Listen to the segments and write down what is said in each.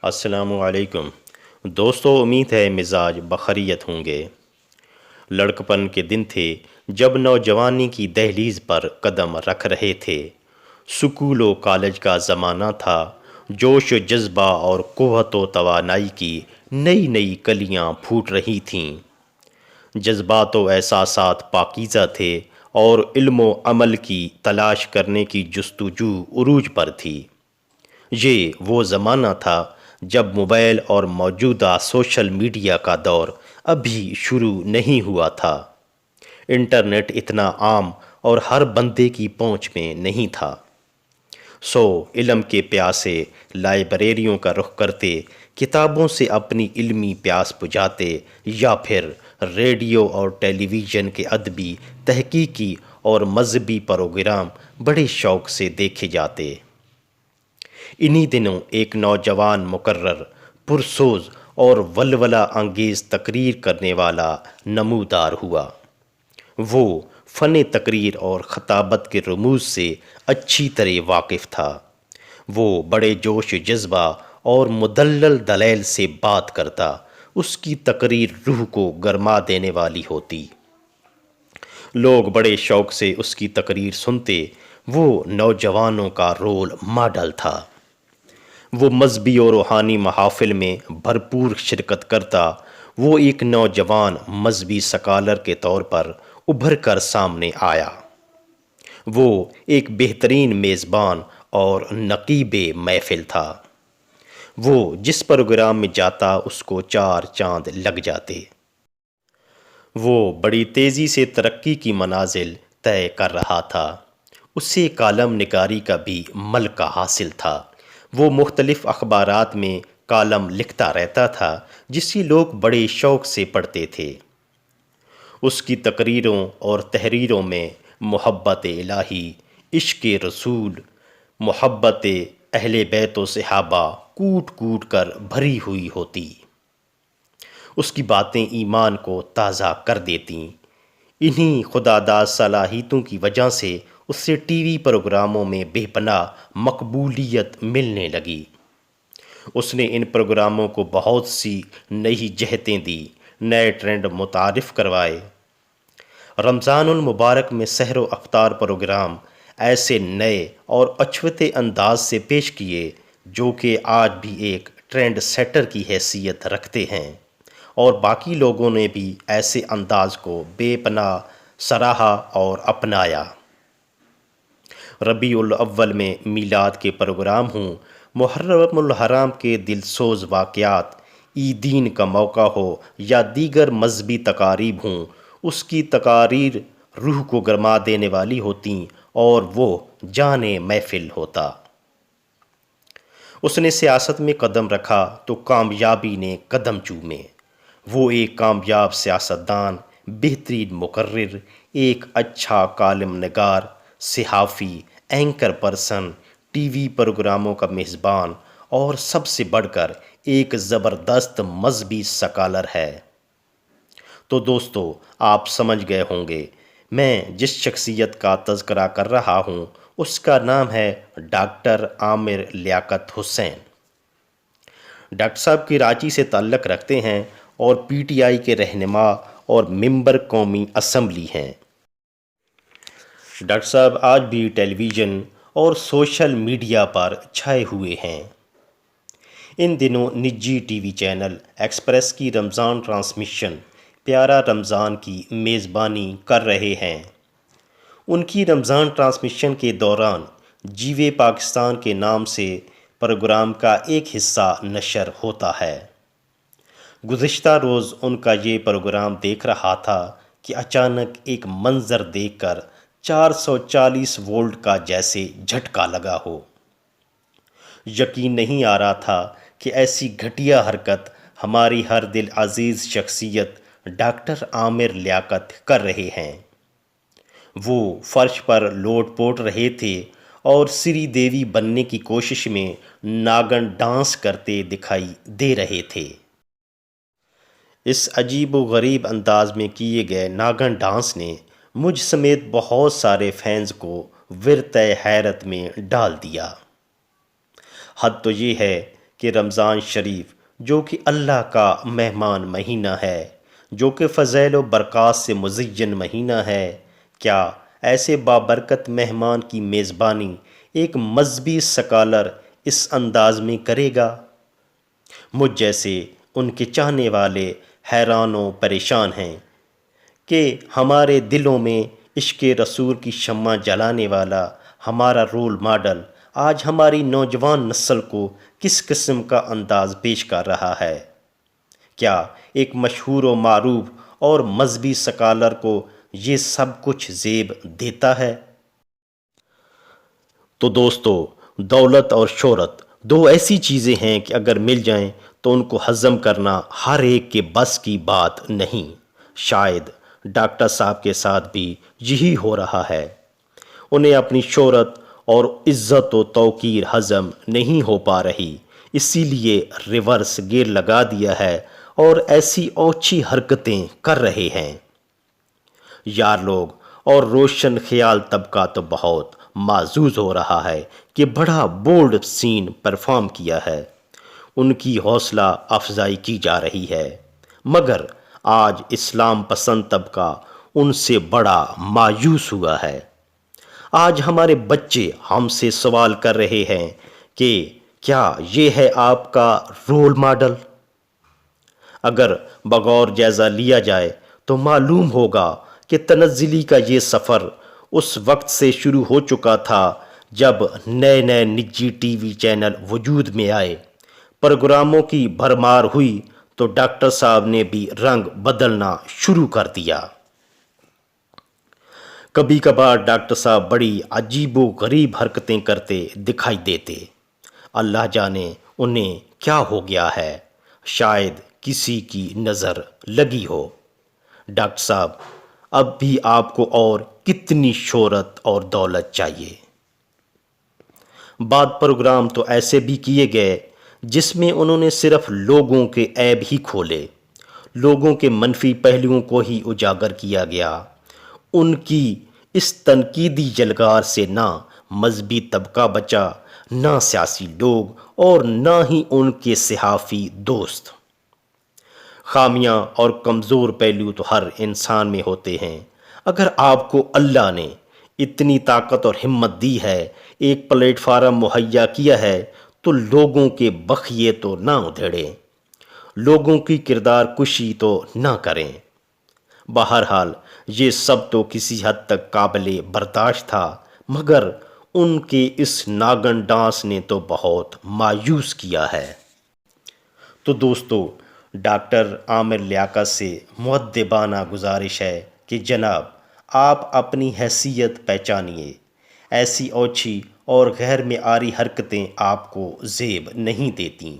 السلام علیکم دوستو، امید ہے مزاج بخیریت ہوں گے۔ لڑکپن کے دن تھے جب نوجوانی کی دہلیز پر قدم رکھ رہے تھے۔ سکول و کالج کا زمانہ تھا۔ جوش و جذبہ اور قوت و توانائی کی نئی نئی کلیاں پھوٹ رہی تھیں۔ جذبات و احساسات پاکیزہ تھے اور علم و عمل کی تلاش کرنے کی جستجو عروج پر تھی۔ یہ وہ زمانہ تھا جب موبائل اور موجودہ سوشل میڈیا کا دور ابھی شروع نہیں ہوا تھا۔ انٹرنیٹ اتنا عام اور ہر بندے کی پہنچ میں نہیں تھا۔ علم کے پیاسے لائبریریوں کا رخ کرتے، کتابوں سے اپنی علمی پیاس بجھاتے، یا پھر ریڈیو اور ٹیلی ویژن کے ادبی، تحقیقی اور مذہبی پروگرام بڑے شوق سے دیکھے جاتے۔ انہی دنوں ایک نوجوان مقرر، پرسوز اور ولولہ انگیز تقریر کرنے والا نمودار ہوا۔ وہ فن تقریر اور خطابت کے رموز سے اچھی طرح واقف تھا۔ وہ بڑے جوش و جذبہ اور مدلل دلیل سے بات کرتا۔ اس کی تقریر روح کو گرما دینے والی ہوتی۔ لوگ بڑے شوق سے اس کی تقریر سنتے۔ وہ نوجوانوں کا رول ماڈل تھا۔ وہ مذہبی اور روحانی محافل میں بھرپور شرکت کرتا۔ وہ ایک نوجوان مذہبی سکالر کے طور پر ابھر کر سامنے آیا۔ وہ ایک بہترین میزبان اور نقیب محفل تھا۔ وہ جس پروگرام میں جاتا اس کو 4 چاند لگ جاتے۔ وہ بڑی تیزی سے ترقی کی منازل طے کر رہا تھا۔ اسے کالم نگاری کا بھی ملکہ حاصل تھا۔ وہ مختلف اخبارات میں کالم لکھتا رہتا تھا، جسے لوگ بڑے شوق سے پڑھتے تھے۔ اس کی تقریروں اور تحریروں میں محبت الہی، عشق رسول، محبت اہل بیت و صحابہ کوٹ کوٹ کر بھری ہوئی ہوتی۔ اس کی باتیں ایمان کو تازہ کر دیتیں۔ انہی خداداد صلاحیتوں کی وجہ سے اسے ٹی وی پروگراموں میں بے پناہ مقبولیت ملنے لگی۔ اس نے ان پروگراموں کو بہت سی نئی جہتیں دی، نئے ٹرینڈ متعارف کروائے۔ رمضان المبارک میں سحر و افطار پروگرام ایسے نئے اور اچھوتے انداز سے پیش کیے جو کہ آج بھی ایک ٹرینڈ سیٹر کی حیثیت رکھتے ہیں، اور باقی لوگوں نے بھی ایسے انداز کو بے پناہ سراہا اور اپنایا۔ ربیع الاول میں میلاد کے پروگرام ہوں، محرم الحرام کے دل سوز واقعات، عیدین کا موقع ہو یا دیگر مذہبی تقاریب ہوں، اس کی تقاریر روح کو گرما دینے والی ہوتیں اور وہ جان محفل ہوتا۔ اس نے سیاست میں قدم رکھا تو کامیابی نے قدم چومے۔ وہ ایک کامیاب سیاستدان، بہترین مقرر، ایک اچھا کالم نگار، صحافی، اینکر پرسن، ٹی وی پروگراموں کا میزبان اور سب سے بڑھ کر ایک زبردست مذہبی سکالر ہے۔ تو دوستو، آپ سمجھ گئے ہوں گے میں جس شخصیت کا تذکرہ کر رہا ہوں اس کا نام ہے ڈاکٹر عامر لیاقت حسین۔ ڈاکٹر صاحب کراچی سے تعلق رکھتے ہیں اور پی ٹی آئی کے رہنما اور ممبر قومی اسمبلی ہیں۔ ڈاکٹر صاحب آج بھی ٹیلی ویژن اور سوشل میڈیا پر چھائے ہوئے ہیں۔ ان دنوں نجی ٹی وی چینل ایکسپریس کی رمضان ٹرانسمیشن پیارا رمضان کی میزبانی کر رہے ہیں۔ ان کی رمضان ٹرانسمیشن کے دوران جیوے پاکستان کے نام سے پروگرام کا ایک حصہ نشر ہوتا ہے۔ گزشتہ روز ان کا یہ پروگرام دیکھ رہا تھا کہ اچانک ایک منظر دیکھ کر 440 وولٹ کا جیسے جھٹکا لگا ہو۔ یقین نہیں آ رہا تھا کہ ایسی گھٹیا حرکت ہماری ہر دل عزیز شخصیت ڈاکٹر عامر لیاقت کر رہے ہیں۔ وہ فرش پر لوٹ پوٹ رہے تھے اور سری دیوی بننے کی کوشش میں ناگن ڈانس کرتے دکھائی دے رہے تھے۔ اس عجیب و غریب انداز میں کیے گئے ناگن ڈانس نے مجھ سمیت بہت سارے فینز کو ورطۂ حیرت میں ڈال دیا۔ حد تو یہ ہے کہ رمضان شریف جو کہ اللہ کا مہمان مہینہ ہے، جو کہ فضائل و برکات سے مزین مہینہ ہے، کیا ایسے بابرکت مہمان کی میزبانی ایک مذہبی سکالر اس انداز میں کرے گا؟ مجھ جیسے ان کے چاہنے والے حیران و پریشان ہیں کہ ہمارے دلوں میں عشق رسول کی شمع جلانے والا ہمارا رول ماڈل آج ہماری نوجوان نسل کو کس قسم کا انداز پیش کر رہا ہے۔ کیا ایک مشہور و معروف اور مذہبی سکالر کو یہ سب کچھ زیب دیتا ہے؟ تو دوستو، دولت اور شہرت دو ایسی چیزیں ہیں کہ اگر مل جائیں تو ان کو ہضم کرنا ہر ایک کے بس کی بات نہیں۔ شاید ڈاکٹر صاحب کے ساتھ بھی یہی ہو رہا ہے۔ انہیں اپنی شہرت اور عزت و توقیر ہضم نہیں ہو پا رہی، اسی لیے ریورس گیئر لگا دیا ہے اور ایسی اوچھی حرکتیں کر رہے ہیں۔ یار لوگ اور روشن خیال طبقہ تو بہت معزوز ہو رہا ہے کہ بڑا بولڈ سین پرفارم کیا ہے، ان کی حوصلہ افزائی کی جا رہی ہے، مگر آج اسلام پسند طبقہ ان سے بڑا مایوس ہوا ہے۔ آج ہمارے بچے ہم سے سوال کر رہے ہیں کہ کیا یہ ہے آپ کا رول ماڈل؟ اگر بغور جائزہ لیا جائے تو معلوم ہوگا کہ تنزلی کا یہ سفر اس وقت سے شروع ہو چکا تھا جب نئے نئے نجی ٹی وی چینل وجود میں آئے، پروگراموں کی بھرمار ہوئی تو ڈاکٹر صاحب نے بھی رنگ بدلنا شروع کر دیا۔ کبھی کبھار ڈاکٹر صاحب بڑی عجیب و غریب حرکتیں کرتے دکھائی دیتے، اللہ جانے انہیں کیا ہو گیا ہے، شاید کسی کی نظر لگی ہو۔ ڈاکٹر صاحب، اب بھی آپ کو اور کتنی شہرت اور دولت چاہیے؟ بعد پروگرام تو ایسے بھی کیے گئے جس میں انہوں نے صرف لوگوں کے عیب ہی کھولے، لوگوں کے منفی پہلوؤں کو ہی اجاگر کیا گیا۔ ان کی اس تنقیدی جلگار سے نہ مذہبی طبقہ بچا، نہ سیاسی لوگ اور نہ ہی ان کے صحافی دوست۔ خامیاں اور کمزور پہلو تو ہر انسان میں ہوتے ہیں، اگر آپ کو اللہ نے اتنی طاقت اور ہمت دی ہے، ایک پلیٹ فارم مہیا کیا ہے، تو لوگوں کے بخیے تو نہ ادھیڑیں، لوگوں کی کردار کشی تو نہ کریں۔ بہرحال یہ سب تو کسی حد تک قابل برداشت تھا، مگر ان کے اس ناگن ڈانس نے تو بہت مایوس کیا ہے۔ تو دوستو، ڈاکٹر عامر لیاقت سے مؤدبانہ گزارش ہے کہ جناب آپ اپنی حیثیت پہچانیے، ایسی اوچھی اور غیر معیاری حرکتیں آپ کو زیب نہیں دیتیں۔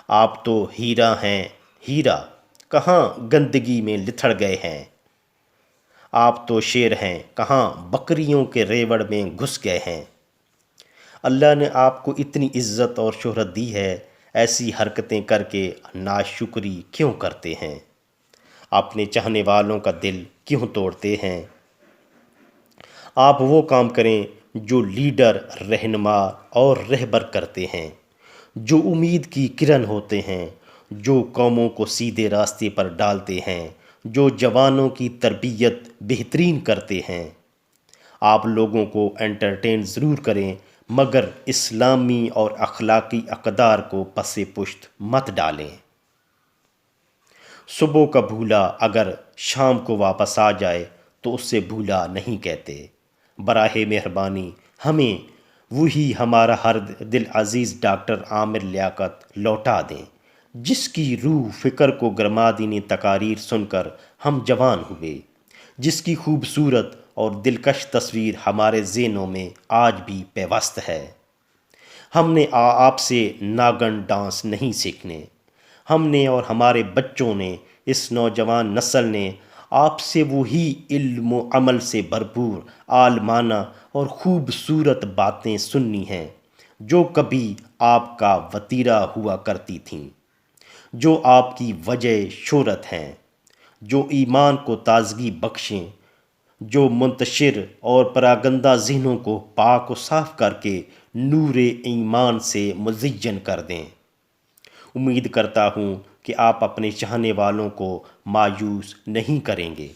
آپ تو ہیرا ہیں، ہیرا کہاں گندگی میں لتھڑ گئے ہیں، آپ تو شیر ہیں، کہاں بکریوں کے ریوڑ میں گھس گئے ہیں۔ اللہ نے آپ کو اتنی عزت اور شہرت دی ہے، ایسی حرکتیں کر کے ناشکری کیوں کرتے ہیں؟ اپنے چاہنے والوں کا دل کیوں توڑتے ہیں؟ آپ وہ کام کریں جو لیڈر، رہنما اور رہبر کرتے ہیں، جو امید کی کرن ہوتے ہیں، جو قوموں کو سیدھے راستے پر ڈالتے ہیں، جو جوانوں کی تربیت بہترین کرتے ہیں۔ آپ لوگوں کو انٹرٹین ضرور کریں، مگر اسلامی اور اخلاقی اقدار کو پس پشت مت ڈالیں۔ صبح کا بھولا اگر شام کو واپس آ جائے تو اسے بھولا نہیں کہتے۔ براہ مہربانی ہمیں وہی ہمارا ہر دل عزیز ڈاکٹر عامر لیاقت لوٹا دیں، جس کی روح فکر کو گرمادینی تقاریر سن کر ہم جوان ہوئے، جس کی خوبصورت اور دلکش تصویر ہمارے ذہنوں میں آج بھی پیوست ہے۔ ہم نے آپ سے ناگن ڈانس نہیں سیکھنے، ہم نے اور ہمارے بچوں نے، اس نوجوان نسل نے آپ سے وہی علم و عمل سے بھرپور عالمانہ اور خوبصورت باتیں سننی ہیں جو کبھی آپ کا وتیرہ ہوا کرتی تھیں، جو آپ کی وجہ شہرت ہیں، جو ایمان کو تازگی بخشیں، جو منتشر اور پراگندہ ذہنوں کو پاک و صاف کر کے نور ایمان سے مزین کر دیں۔ امید کرتا ہوں کہ آپ اپنے چاہنے والوں کو مایوس نہیں کریں گے۔